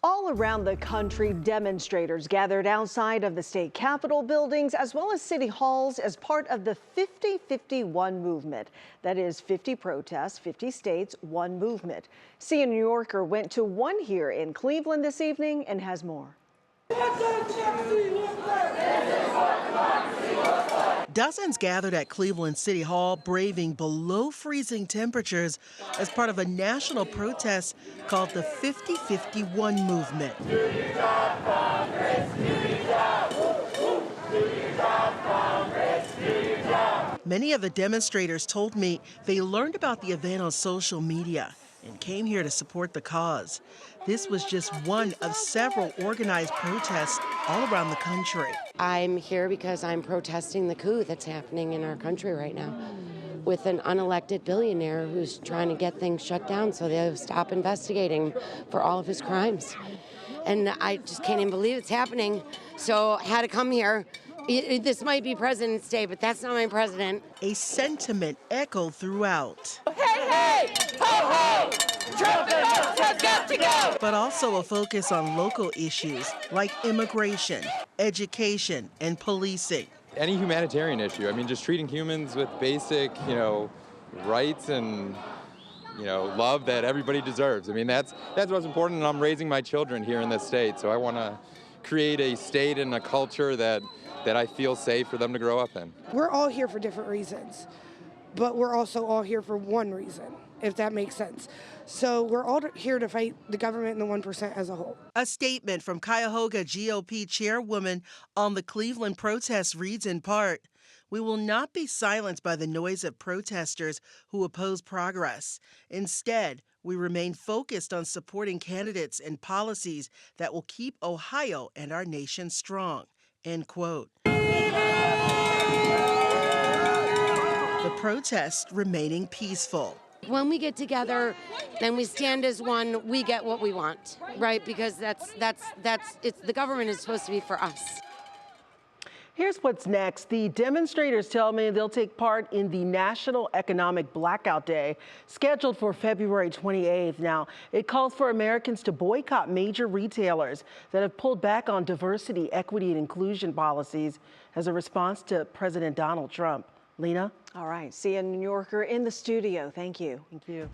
All around the country, demonstrators gathered outside of the state capitol buildings as well as city halls as part of the 50-51 movement. That is 50 protests, 50 states, one movement. CNN New Yorker went to one here in Cleveland this evening and has more. Dozens gathered at Cleveland City Hall, braving below freezing temperatures as part of a national protest called the 50-51 movement. Many of the demonstrators told me they learned about the event on social media and came here to support the cause. This was just one of several organized protests all around the country. I'm here because I'm protesting the coup that's happening in our country right now with an unelected billionaire who's trying to get things shut down so they'll stop investigating for all of his crimes. And I just can't even believe it's happening. So I had to come here. This might be President's Day, but that's not my president. A sentiment echoed throughout. Hey, hey, ho, ho! Trump and Musk has got to go! But also a focus on local issues like immigration, education, and policing. Any humanitarian issue. I mean, just treating humans with basic, rights and, love that everybody deserves. I mean, that's what's important, and I'm raising my children here in this state, so I want to create a state and a culture that I feel safe for them to grow up in. We're all here for different reasons, but we're also all here for one reason, if that makes sense. So we're all here to fight the government and the 1% as a whole. A statement from Cuyahoga GOP chairwoman on the Cleveland protests reads in part, "We will not be silenced by the noise of protesters who oppose progress. Instead, we remain focused on supporting candidates and policies that will keep Ohio and our nation strong." End quote. The protests remaining peaceful. When we get together and we stand as one, we get what we want, right? Because the government is supposed to be for us. Here's what's next. The demonstrators tell me they'll take part in the National Economic Blackout Day, scheduled for February 28th. Now, it calls for Americans to boycott major retailers that have pulled back on diversity, equity, and inclusion policies as a response to President Donald Trump. Lena? All right, CNN New Yorker in the studio. Thank you. Thank you.